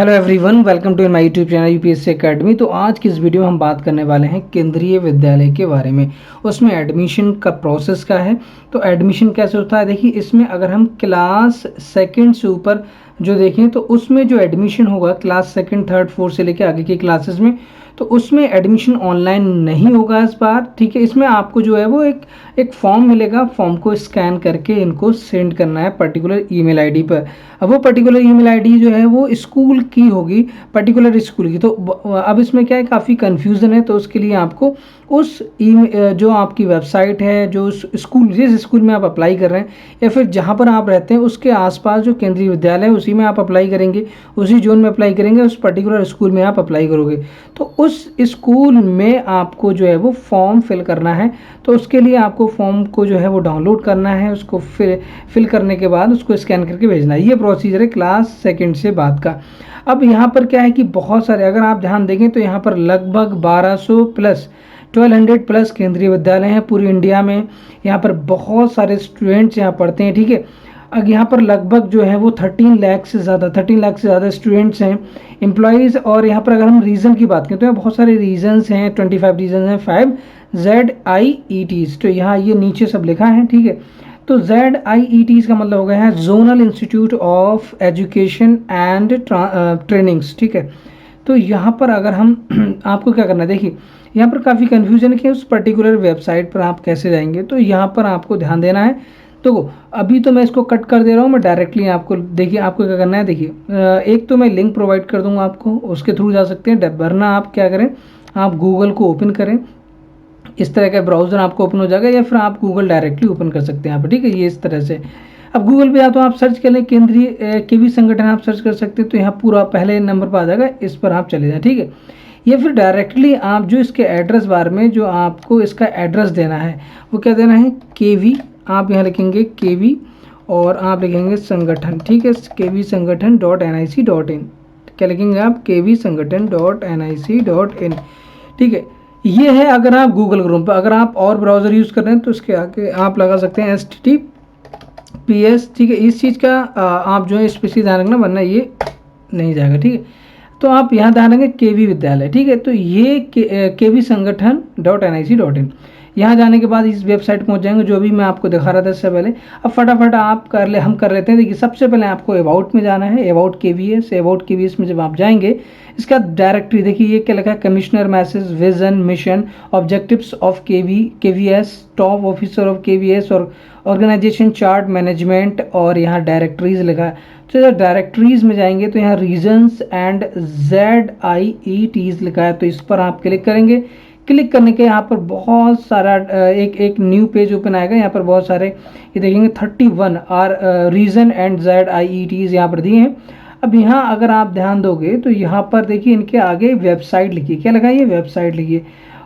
Hello everyone, welcome to my YouTube channel UPSC academy. तो आज की इस वीडियो में हम बात करने वाले हैं केंद्रीय विद्यालय के बारे में। उसमें एडमिशन का प्रोसेस क्या है, तो एडमिशन कैसे होता है। देखिए, इसमें अगर हम क्लास सेकंड से ऊपर जो देखें तो उसमें जो एडमिशन होगा क्लास सेकंड थर्ड फोर्थ से लेकर आगे की क्लासेस में, तो उसमें एडमिशन ऑनलाइन नहीं होगा इस बार। ठीक है, इसमें आपको जो है वो एक फॉर्म मिलेगा। फॉर्म को स्कैन करके इनको सेंड करना है पर्टिकुलर ईमेल आईडी पर। अब वो पर्टिकुलर ईमेल आईडी जो है वो स्कूल की होगी, पर्टिकुलर स्कूल की। तो अब इसमें क्या है, काफ़ी कन्फ्यूज़न है। तो उसके लिए आपको उस जो आपकी वेबसाइट है, जो उस स्कूल जिस स्कूल में आप अप्लाई कर रहे हैं या फिर जहाँ पर आप रहते हैं उसके आसपास जो केंद्रीय विद्यालय है उसी में आप अप्लाई करेंगे, उसी जोन में अप्लाई करेंगे, उस पर्टिकुलर स्कूल में आप अप्लाई करोगे। तो उस स्कूल में आपको जो है वो फॉर्म फिल करना है। तो उसके लिए आपको फॉर्म को जो है वो डाउनलोड करना है, उसको फिल करने के बाद उसको स्कैन करके भेजना है। ये प्रोसीजर है क्लास सेकंड से बाद का। अब यहाँ पर क्या है कि बहुत सारे, अगर आप ध्यान देंगे तो यहाँ पर लगभग 1200 प्लस 1200 प्लस केंद्रीय विद्यालय हैं पूरी इंडिया में। यहाँ पर बहुत सारे स्टूडेंट्स यहाँ पढ़ते हैं। ठीक है, अब यहाँ पर लगभग जो है वो 13 लाख से ज़्यादा स्टूडेंट्स हैं, एम्प्लॉयज़। और यहाँ पर अगर हम रीज़न की बात करें तो यहाँ बहुत सारे रीजन्स हैं, 25 रीजन हैं, 5 ZIETs। तो यहाँ ये नीचे सब लिखा है। ठीक है, तो ZIETs का मतलब हो गया है zonal institute of education and trainings. ठीक है, तो यहाँ पर अगर हम आपको क्या करना है, देखिए यहाँ पर काफ़ी कन्फ्यूजन है कि उस पर्टिकुलर वेबसाइट पर आप कैसे जाएंगे। तो यहाँ पर आपको ध्यान देना है। तो अभी तो मैं इसको कट कर दे रहा हूँ, मैं डायरेक्टली आपको, देखिए आपको क्या करना है। देखिए, एक तो मैं लिंक प्रोवाइड कर दूँगा आपको, उसके थ्रू जा सकते हैं। वरना आप क्या करें, आप गूगल को ओपन करें, इस तरह का ब्राउज़र आपको ओपन हो जाएगा, या फिर आप गूगल डायरेक्टली ओपन कर सकते हैं यहाँ पर। ठीक है, ये इस तरह से। अब गूगल पे या तो आप सर्च कर लें केंद्रीय केवी संगठन, आप सर्च कर सकते हैं। तो यहाँ पूरा पहले नंबर पर आ जाएगा, इस पर आप चले जाएँ। ठीक है, या फिर डायरेक्टली आप जो इसके एड्रेस बार में जो आपको इसका एड्रेस देना है वो क्या देना है, केवी। आप यहाँ लिखेंगे केवी और आप लिखेंगे संगठन। ठीक है, केवी संगठन .nic.in। क्या लिखेंगे आप, केवी संगठन .nic.in। ठीक है, ये है अगर आप गूगल क्रोम पर। अगर आप और ब्राउज़र यूज़ कर रहे हैं तो इसके आगे आप लगा सकते हैं HTTPS। ठीक है, इस चीज़ का आप जो है स्पेशली ध्यान रखना, वरना ये नहीं जाएगा। ठीक है, तो आप यहाँ ध्यान रखेंगे केवी विद्यालय। ठीक है, तो ये केवी संगठन .nic.in। यहाँ जाने के बाद इस वेबसाइट पहुँच जाएंगे जो भी मैं आपको दिखा रहा था इससे पहले। अब फटाफट आप हम कर लेते हैं। देखिए, सबसे पहले आपको अबाउट में जाना है, अबाउट केवीएस। अबाउट केवीएस में जब आप जाएंगे, इसका डायरेक्टरी देखिए, ये क्या लिखा है, commissioner message, vision, mission, objectives of KVS, top officer of KVS, और ऑर्गेनाइजेशन चार्ट मैनेजमेंट, और यहाँ डायरेक्टरीज लिखा है। तो जब डायरेक्टरीज में जाएंगे तो यहाँ रीजन्स एंड ZIETs लिखा है, तो इस पर आप क्लिक करेंगे। क्लिक करने के यहाँ पर बहुत सारा एक न्यू पेज ओपन आएगा। यहाँ पर बहुत सारे, ये देखेंगे 31 आर रीजन एंड ZIETs यहाँ पर दिए हैं। अब यहाँ अगर आप ध्यान दोगे तो यहाँ पर देखिए इनके आगे वेबसाइट लिखिए, क्या लगा, ये वेबसाइट लिखिए,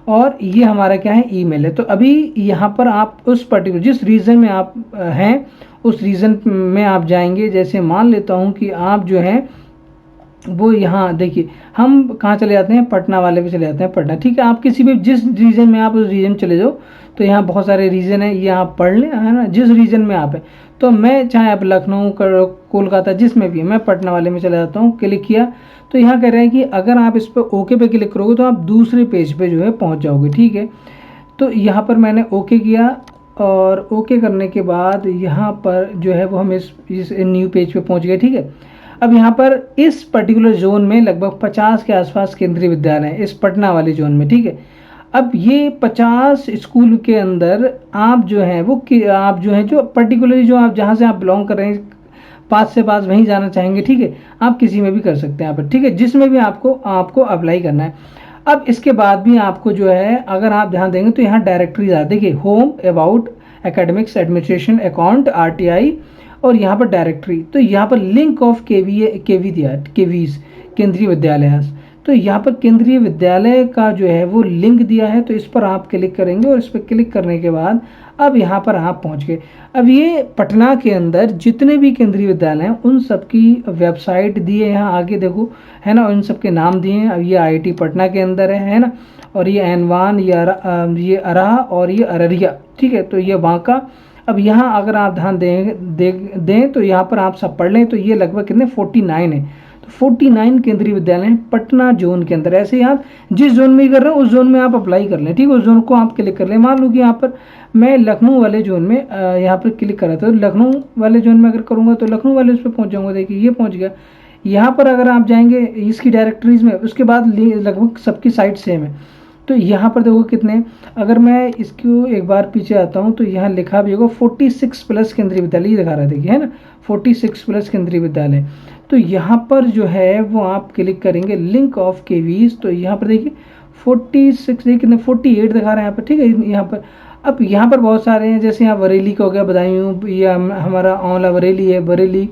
और ये हमारा क्या है, ईमेल है। तो अभी यहाँ पर आप उस पर्टिकुलर जिस रीजन में आप हैं उस रीजन में आप जाएंगे। जैसे मान लेता हूँ कि आप जो हैं वो यहाँ देखिए, हम कहाँ चले जाते हैं, पटना वाले पे चले जाते हैं, पटना। ठीक है, आप किसी भी जिस रीजन में आप उस रीजन चले जाओ। तो यहाँ बहुत सारे रीजन है, ये आप पढ़ लें, है ना, जिस रीजन में आप हैं। तो मैं चाहे आप लखनऊ, कोलकाता, जिसमें भी है, मैं पटना वाले में चला जाता हूँ। क्लिक किया तो यहाँ कह रहे हैं कि अगर आप इस पर ओके पे क्लिक करोगे तो आप दूसरे पेज पे जो है पहुँच जाओगे। ठीक है, तो यहाँ पर मैंने ओके किया, और ओके करने के बाद यहाँ पर जो है वो हम इस न्यू पेज पे पहुँच गए। ठीक है, अब यहाँ पर इस पर्टिकुलर जोन में लगभग 50 के आसपास केंद्रीय विद्यालय हैं, इस पटना वाले जोन में। ठीक है, अब ये 50 स्कूल के अंदर आप जो है वो आप जो है जो पर्टिकुलरली जो आप जहाँ से आप बिलोंग कर रहे हैं, पास से पास वहीं जाना चाहेंगे। ठीक है, आप किसी में भी कर सकते हैं यहाँ पर। ठीक है, जिसमें भी आपको अप्लाई करना है। अब इसके बाद भी आपको जो है, अगर आप ध्यान देंगे तो यहाँ डायरेक्टरीज आती है। देखिए, home, about, academics, administration, account, RTI, और यहाँ पर डायरेक्टरी। तो यहाँ पर लिंक ऑफ केवी दिया है, केवीज केंद्रीय विद्यालय। तो यहाँ पर केंद्रीय विद्यालय का जो है वो लिंक दिया है। तो इस पर आप क्लिक करेंगे, और इस पर क्लिक करने के बाद अब यहाँ पर आप पहुँच गए। अब ये पटना के अंदर जितने भी केंद्रीय विद्यालय हैं उन सब की वेबसाइट दी है, यहाँ आगे देखो, है ना, उन सब के नाम दिए हैं। अब ये IIT पटना के अंदर है ना, और ये N1, ये अरहा, और ये अररिया। ठीक है, तो ये बांका। अब यहाँ अगर आप ध्यान दें तो यहाँ पर आप सब पढ़ लें तो ये लगभग कितने 49 है। तो 49 केंद्रीय विद्यालय हैं पटना जोन के अंदर। ऐसे ही आप जिस जोन में कर रहे हो उस जोन में आप अप्लाई कर लें, ठीक है, उस जोन को आप क्लिक कर लें। मान लो कि यहाँ पर मैं लखनऊ वाले जोन में यहाँ पर क्लिक कर रहा था, तो लखनऊ वाले जोन में अगर करूँगा तो लखनऊ वाले उस पर पहुँच जाऊँगा। देखिए ये पहुँच गया। यहाँ पर अगर आप जाएंगे इसकी डायरेक्टरीज में, उसके बाद लगभग सबकी साइट सेम है। तो यहाँ पर देखो कितने, अगर मैं इसको एक बार पीछे आता हूँ तो यहाँ लिखा भी होगा 46 प्लस केंद्रीय विद्यालय, ये दिखा रहा है, देखिए है ना 46 प्लस केंद्रीय विद्यालय। तो यहाँ पर जो है वो आप क्लिक करेंगे लिंक ऑफ केवीज, तो यहाँ पर देखिए 46 देखिए कितने 48 दिखा रहे हैं यहाँ पर, ठीक है। यहाँ पर अब यहाँ पर बहुत सारे हैं, जैसे यहाँ बरेली का हो गया, बदायूं, या हमारा औंला बरेली है, बरेली,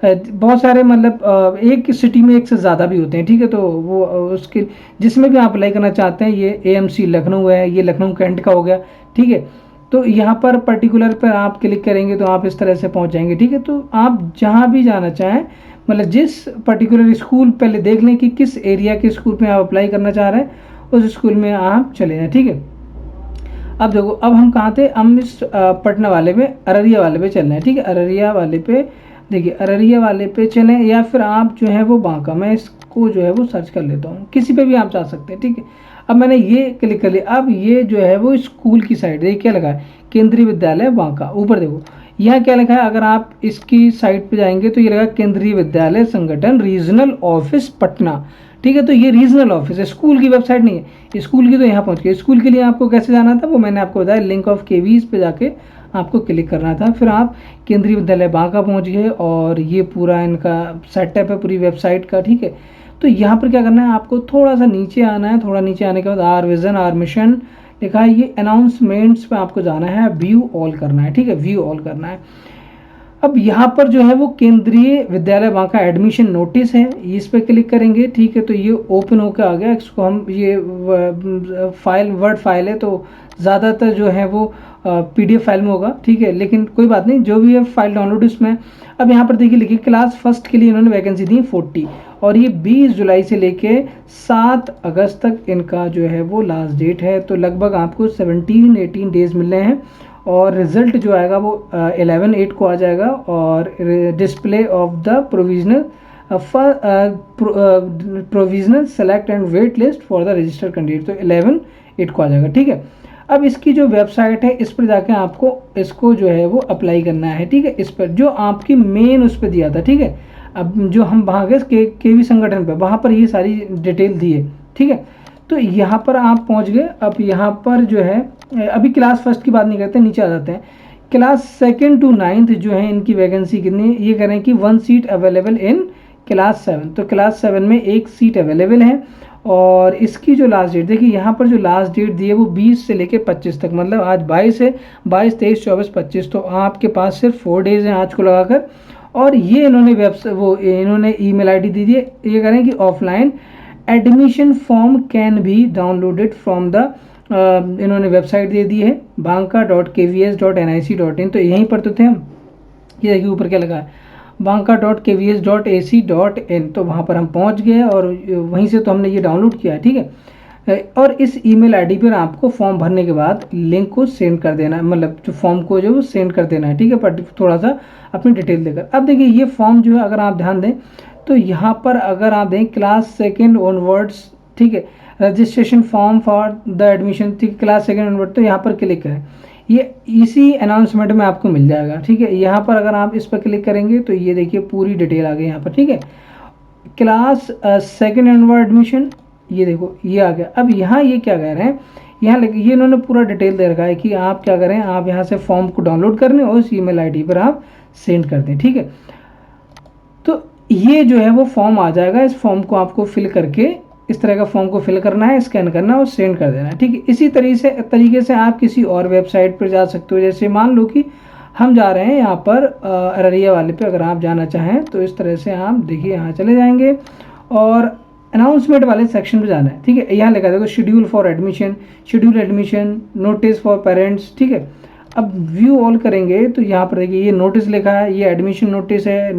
बहुत सारे मतलब एक सिटी में एक से ज़्यादा भी होते हैं, ठीक है। तो वो उसके जिसमें भी आप अप्लाई करना चाहते हैं, ये एएमसी लखनऊ है, ये लखनऊ कैंट का हो गया, ठीक है। तो यहाँ पर पर्टिकुलर पर आप क्लिक करेंगे तो आप इस तरह से पहुँच जाएंगे, ठीक है। तो आप जहाँ भी जाना चाहें, मतलब जिस पर्टिकुलर स्कूल, पहले देख लें कि किस एरिया के स्कूल में आप अप्लाई करना चाह रहे हैं, उस स्कूल में आप चले जाएँ, ठीक है। अब देखो, अब हम कहाँ थे, हम इस पटना वाले पे, अररिया वाले पे चल रहे हैं, ठीक है। अररिया वाले पे देखिए, अररिया वाले पे चलें, या फिर आप जो है वो बांका, मैं इसको जो है वो सर्च कर लेता हूँ, किसी पे भी आप जा सकते हैं, ठीक है। अब मैंने ये क्लिक कर लिया। अब ये जो है वो स्कूल की साइड, देखिए क्या लगा है, केंद्रीय विद्यालय बांका। ऊपर देखो यहाँ क्या लिखा है, अगर आप इसकी साइट पे जाएंगे तो ये लगा केंद्रीय विद्यालय संगठन रीजनल ऑफिस पटना, ठीक है। तो ये रीजनल ऑफिस है, स्कूल की वेबसाइट नहीं है। स्कूल की तो यहाँ पहुँच गई। स्कूल के लिए आपको कैसे जाना था वो मैंने आपको बताया, लिंक ऑफ केवीज पे जाके आपको क्लिक करना था, फिर आप केंद्रीय विद्यालय बांका पहुँच गए, और ये पूरा इनका सेटअप है पूरी वेबसाइट का, ठीक है। तो यहाँ पर क्या करना है, आपको थोड़ा सा नीचे आना है, थोड़ा नीचे आने के बाद आर विजन आर मिशन लिखा है, ये अनाउंसमेंट्स पे आपको जाना है, व्यू ऑल करना है, ठीक है, व्यू ऑल करना है। अब यहाँ पर जो है वो केंद्रीय विद्यालय बांका एडमिशन नोटिस है, इस पर क्लिक करेंगे, ठीक है। तो ये ओपन होकर आ गया। इसको हम, ये फाइल वर्ड फाइल है, तो ज़्यादातर जो है वो पीडीएफ फाइल में होगा, ठीक है, लेकिन कोई बात नहीं, जो भी है फाइल डाउनलोड उसमें। अब यहाँ पर देखिए लिखिए क्लास फर्स्ट के लिए इन्होंने वैकेंसी दी 40, और ये 20 जुलाई से लेके 7 अगस्त तक इनका जो है वो लास्ट डेट है। तो लगभग आपको 17-18 डेज मिल रहे हैं, और रिजल्ट जो आएगा वो 11/8 को आ जाएगा, और display of the provisional select and wait list for the registered candidate, तो 11/8 को आ जाएगा, ठीक है। अब इसकी जो वेबसाइट है, इस पर जाके आपको इसको जो है वो अप्लाई करना है, ठीक है। इस पर जो आपकी मेन उस पर दिया था, ठीक है। अब जो हम वहाँ गए केवी संगठन पे, वहाँ पर ये सारी डिटेल दी है, ठीक है। तो यहाँ पर आप पहुँच गए। अब यहाँ पर जो है, अभी क्लास फर्स्ट की बात नहीं करते, नीचे आ जाते हैं। क्लास 2nd to 9th जो है इनकी वैकेंसी कितनी, ये कह रहे हैं कि 1 सीट अवेलेबल इन क्लास 7, तो क्लास 7 में 1 सीट अवेलेबल है। और इसकी जो लास्ट डेट देखिए, यहाँ पर जो लास्ट डेट दी है वो 20 से लेके 25 तक, मतलब आज 22 है, 22, 23, 24, 25, तो आपके पास सिर्फ 4 डेज हैं आज को लगाकर। और ये इन्होंने इन्होंने ईमेल आईडी दी है, ये कह रहे हैं कि offline admission form can be downloaded from the, इन्होंने वेबसाइट दे दी है banka.kvs.nic.in, तो यहीं पर तो थे हम। ये देखिए ऊपर क्या लगा है, banka.kvs.ac.in, तो वहाँ पर हम पहुँच गए, और वहीं से तो हमने ये डाउनलोड किया है, ठीक है। और इस ईमेल आईडी पर आपको फॉर्म भरने के बाद लिंक को सेंड कर देना है, मतलब जो फॉर्म को जो सेंड कर देना है, ठीक है, पर थोड़ा सा अपनी डिटेल देकर। अब देखिए ये फॉर्म जो है, अगर आप ध्यान दें तो यहाँ पर अगर आप दें क्लास 2nd ऑनवर्ड्स, ठीक है, registration form for the admission, ठीक है, क्लास 2nd ऑनवर्ड, तो यहाँ पर क्लिक करें, ये इसी अनाउंसमेंट में आपको मिल जाएगा, ठीक है। यहाँ पर अगर आप इस पर क्लिक करेंगे तो ये देखिए पूरी डिटेल आ गई यहाँ पर, ठीक है। क्लास 2nd ऑनवर्ड एडमिशन, ये देखो ये आ गया। अब यहाँ ये क्या कह रहे हैं, यहाँ ये इन्होंने पूरा डिटेल दे रखा है कि आप क्या करें, आप यहाँ से फॉर्म को डाउनलोड कर लें और उस ईमेल आईडी पर आप सेंड कर दें, ठीक है। तो ये जो है वो फॉर्म आ जाएगा, इस फॉर्म को आपको फिल करके, इस तरह का फॉर्म को फिल करना है, स्कैन करना है और सेंड कर देना है, ठीक है। इसी तरीके से आप किसी और वेबसाइट पर जा सकते हो, जैसे मान लो कि हम जा रहे हैं यहाँ पर अररिया वाले पे, अगर आप जाना चाहें तो इस तरह से आप देखिए यहाँ चले जाएंगे, और अनाउंसमेंट वाले सेक्शन पे जाना है, ठीक है। यहाँ लिखा देखो schedule for admission, schedule admission, notice for parents, ठीक है। अब व्यू ऑल करेंगे तो यहाँ पर देखिए ये नोटिस लिखा है, ये एडमिशन नोटिस है,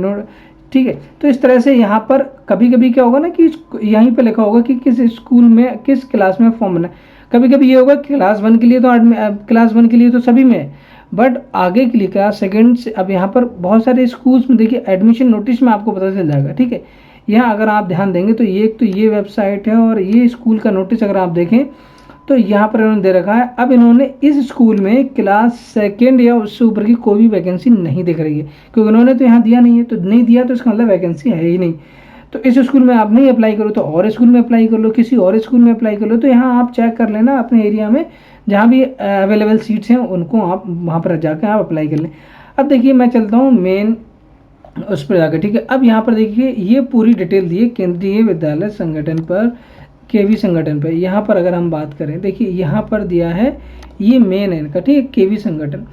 ठीक है। तो इस तरह से यहाँ पर कभी कभी क्या होगा ना कि यहीं पे लिखा होगा कि किस स्कूल में किस क्लास में फॉर्म भरना है। कभी कभी ये होगा क्लास 1 के लिए तो क्लास 1 के लिए तो सभी में है, बट आगे के लिए क्लास 2nd से, अब यहाँ पर बहुत सारे स्कूल्स में देखिए एडमिशन नोटिस में आपको पता चल जाएगा, ठीक है। यहाँ अगर आप ध्यान देंगे तो ये एक तो ये वेबसाइट है और ये स्कूल का नोटिस अगर आप देखें तो यहाँ पर इन्होंने दे रखा है। अब इन्होंने इस स्कूल में क्लास सेकंड या उससे ऊपर की कोई भी वैकेंसी नहीं दिख रही है, क्योंकि उन्होंने तो यहाँ दिया नहीं है, तो नहीं दिया तो इसका मतलब वैकेंसी है ही नहीं। तो इस स्कूल में आप नहीं अप्लाई करो तो और स्कूल में अप्लाई कर लो, किसी और स्कूल में अप्लाई कर लो। तो यहाँ आप चेक कर लेना अपने एरिया में जहाँ भी अवेलेबल सीट्स हैं उनको आप वहाँ पर जाकर आप अप्लाई कर लें। अब देखिए मैं चलता हूँ मेन उस पर जाकर, ठीक है। अब यहाँ पर देखिए ये पूरी डिटेल दी है केंद्रीय विद्यालय संगठन पर, केवी संगठन पर। यहाँ पर अगर हम बात करें, देखिए यहाँ पर दिया है ये मेन है इनका, ठीक है, केवी संगठन।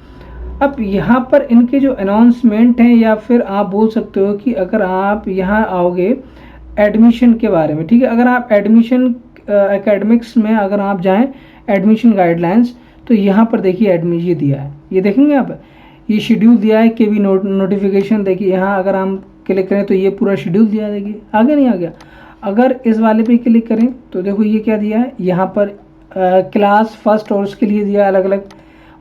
अब यहाँ पर इनके जो अनाउंसमेंट हैं, या फिर आप बोल सकते हो कि अगर आप यहाँ आओगे एडमिशन के बारे में, ठीक है, अगर आप एडमिशन एकेडमिक्स में अगर आप जाएं एडमिशन गाइडलाइंस, तो यहाँ पर देखिए एडमिशन ये दिया है, ये देखेंगे आप, ये शेड्यूल दिया है केवी नोटिफिकेशन। देखिए यहाँ अगर हम क्लिक करें तो ये पूरा शेड्यूल दिया है, देखिए आगे नहीं आ गया। अगर इस वाले पे क्लिक करें तो देखो ये क्या दिया है, यहाँ पर क्लास फर्स्ट और उसके लिए दिया अलग अलग,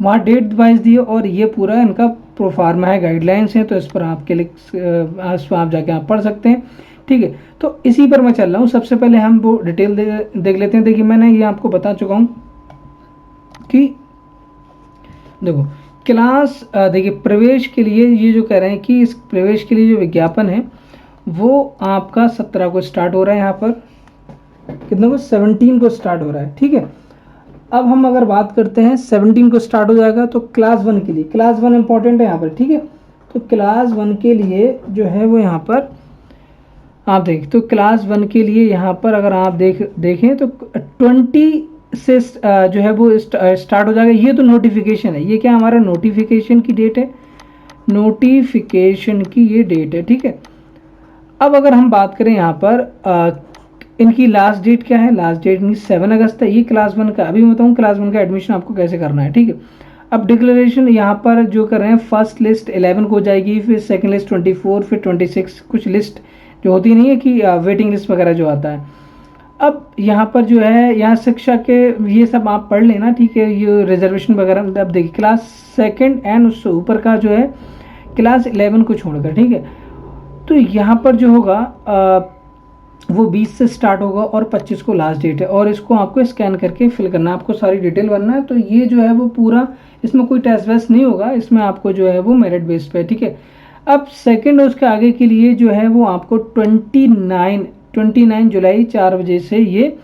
वहाँ डेट वाइज दिए, और ये पूरा इनका प्रोफार्मा है, गाइडलाइंस है। तो इस पर आप क्लिक इस पर आप जाके आप पढ़ सकते हैं, ठीक है। तो इसी पर मैं चल रहा हूँ। सबसे पहले हम वो डिटेल देख लेते हैं। देखिए मैंने ये आपको बता चुका हूँ कि देखो क्लास, देखिए प्रवेश के लिए ये जो कह रहे हैं कि इस प्रवेश के लिए जो विज्ञापन है वो आपका 17 को स्टार्ट हो रहा है, यहाँ पर कितने को 17 को स्टार्ट हो रहा है, ठीक है। अब हम अगर बात करते हैं 17 को स्टार्ट हो जाएगा, तो क्लास 1 के लिए, क्लास 1 इंपॉर्टेंट है यहाँ पर, ठीक है। तो क्लास 1 के लिए जो है वो यहाँ पर आप देखें, तो क्लास 1 के लिए यहाँ पर अगर आप देखें तो 20 से जो है वो स्टार्ट हो जाएगा। ये तो नोटिफिकेशन है, ये क्या हमारा नोटिफिकेशन की डेट है, नोटिफिकेशन की ये डेट है, ठीक है। अब अगर हम बात करें यहाँ पर इनकी लास्ट डेट क्या है, लास्ट डेट इनकी 7 अगस्त है। ये क्लास 1 का, अभी मैं बताऊँ क्लास 1 का एडमिशन आपको कैसे करना है, ठीक है। अब डिक्लेरेशन यहाँ पर जो कर रहे हैं, फर्स्ट लिस्ट 11 को हो जाएगी, फिर सेकंड लिस्ट 24, फिर 26, कुछ लिस्ट जो होती नहीं है कि वेटिंग लिस्ट वगैरह जो आता है। अब यहाँ पर जो है, यहाँ शिक्षा के ये सब आप पढ़ लेना, ठीक है, ये रिजर्वेशन वगैरह। अब देखिए क्लास सेकंड एंड उससे ऊपर का जो है क्लास 11 को छोड़कर, ठीक है। तो यहाँ पर जो होगा वो 20 से स्टार्ट होगा और 25 को लास्ट डेट है, और इसको आपको स्कैन करके फिल करना है, आपको सारी डिटेल भरना है। तो ये जो है वो पूरा, इसमें कोई टेस्ट वेस्ट नहीं होगा, इसमें आपको जो है वो मेरिट बेस्ड पे, ठीक है। अब सेकंड उसके आगे के लिए जो है वो आपको 29 जुलाई 4 बजे से ये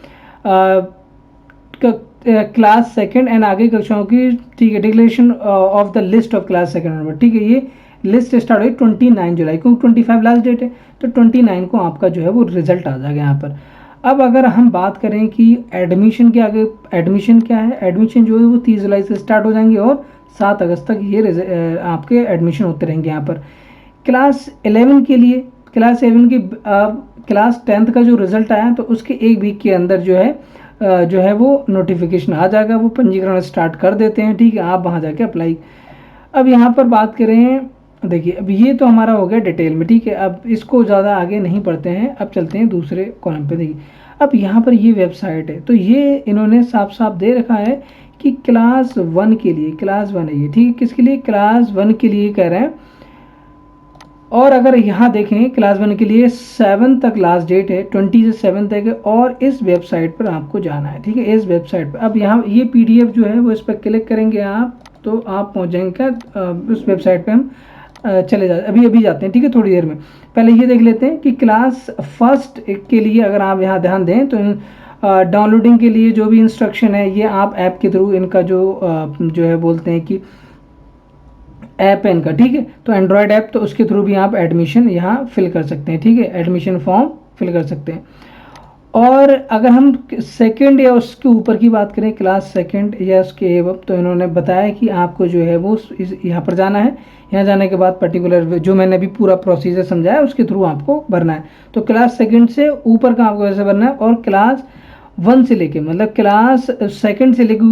क्लास सेकंड एंड आगे कक्षाओं की, ठीक है, declaration of the list of class second number, ठीक है। ये लिस्ट स्टार्ट हुई 29 जुलाई को, 25 लास्ट डेट है, तो 29 को आपका जो है वो रिजल्ट आ जाएगा यहाँ पर। अब अगर हम बात करें कि एडमिशन के आगे, एडमिशन क्या है, एडमिशन जो है वो 30 जुलाई से स्टार्ट हो जाएंगे और 7 अगस्त तक ये आपके एडमिशन होते रहेंगे यहाँ पर। क्लास 11 के लिए, क्लास 11 की क्लास 10th का जो रिजल्ट आया तो उसके एक वीक के अंदर जो है वो नोटिफिकेशन आ जाएगा, वो पंजीकरण स्टार्ट कर देते हैं, ठीक है, आप वहाँ जाके अप्लाई। अब यहाँ पर बात करें, देखिए अब ये तो हमारा हो गया डिटेल में, ठीक है। अब इसको ज़्यादा आगे नहीं पढ़ते हैं, अब चलते हैं दूसरे कॉलम पे। देखिए अब यहाँ पर ये वेबसाइट है, तो ये इन्होंने साफ साफ दे रखा है कि क्लास 1 के लिए, क्लास 1 है ये, ठीक है, किसके लिए, क्लास 1 के लिए कह रहे हैं। और अगर यहाँ देखें क्लास 1 के लिए 7 तक लास्ट डेट है, 20 से 7 तक है, और इस वेबसाइट पर आपको जाना है, ठीक है, इस वेबसाइट पर। अब यहाँ ये PDF जो है वो इस पर क्लिक करेंगे आप, तो आप पहुँच जाएंगे उस वेबसाइट पर। हम चले जाते, अभी जाते हैं, ठीक है, थोड़ी देर में। पहले ये देख लेते हैं कि क्लास फर्स्ट के लिए अगर आप यहाँ ध्यान दें तो डाउनलोडिंग के लिए जो भी इंस्ट्रक्शन है ये आप ऐप के थ्रू, इनका जो है बोलते हैं कि ऐप है इनका, ठीक है, तो एंड्रॉयड ऐप, तो उसके थ्रू भी आप एडमिशन यहाँ फिल कर सकते हैं, ठीक है, एडमिशन फॉर्म फिल कर सकते हैं। और अगर हम सेकंड या उसके ऊपर की बात करें, क्लास सेकंड या उसके एवं, तो इन्होंने बताया कि आपको जो है वो यहाँ पर जाना है। यहाँ जाने के बाद पर्टिकुलर जो मैंने अभी पूरा प्रोसीजर समझाया उसके थ्रू आपको भरना है। तो क्लास सेकंड से ऊपर का आपको ऐसे भरना है, और क्लास 1 से लेके, मतलब क्लास सेकंड से लेके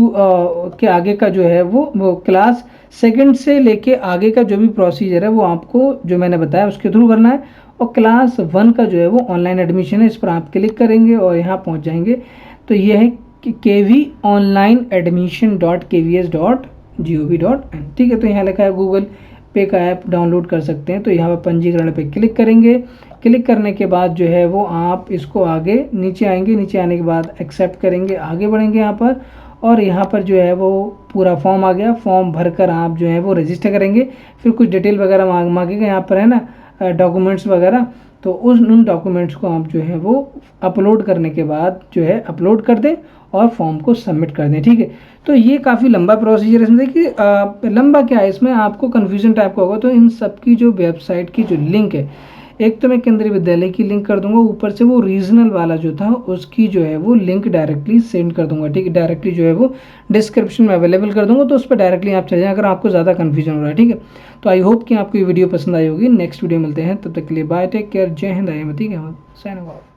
के आगे का जो है वो क्लास सेकंड से लेके आगे का जो भी प्रोसीजर है वो आपको जो मैंने बताया उसके थ्रू भरना है। और क्लास 1 का जो है वो ऑनलाइन एडमिशन है, इस पर आप क्लिक करेंगे और यहाँ पहुँच जाएंगे। तो ये है कि kvonlineadmission.kvs.gov.in, ठीक है। तो यहाँ लिखा है गूगल पे का ऐप डाउनलोड कर सकते हैं, तो यहाँ पर पंजीकरण पे क्लिक करेंगे, क्लिक करने के बाद जो है वो आप इसको आगे नीचे आएंगे, नीचे आने के बाद एक्सेप्ट करेंगे, आगे बढ़ेंगे यहाँ पर, और यहाँ पर जो है वो पूरा फॉर्म आ गया। फॉर्म भरकर आप जो है वो रजिस्टर करेंगे। फिर कुछ डिटेल वगैरह मांगेगा यहाँ पर, है ना, डॉक्यूमेंट्स वगैरह। तो उन डॉक्यूमेंट्स को आप जो है वो अपलोड करने के बाद जो है अपलोड कर दें और फॉर्म को सबमिट कर दें। ठीक है, तो ये काफ़ी लंबा प्रोसीजर है। इसमें देखिए लंबा क्या है, इसमें आपको कन्फ्यूजन टाइप का होगा। तो इन सब की जो वेबसाइट की जो लिंक है, एक तो मैं केंद्रीय विद्यालय की लिंक कर दूंगा, ऊपर से वो रीजनल वाला जो था उसकी जो है वो लिंक डायरेक्टली सेंड कर दूंगा। ठीक है, डायरेक्टली जो है वो डिस्क्रिप्शन में अवेलेबल कर दूंगा, तो उस पर डायरेक्टली आप चले जाएं अगर आपको ज़्यादा कन्फ्यूजन हो रहा है। ठीक है, तो आई होप कि आपको ये वीडियो पसंद आई होगी। नेक्स्ट वीडियो मिलते हैं, तब तक के लिए बाय, टेक केयर, जय हिंद, I am Atiq Ahmad, signing of.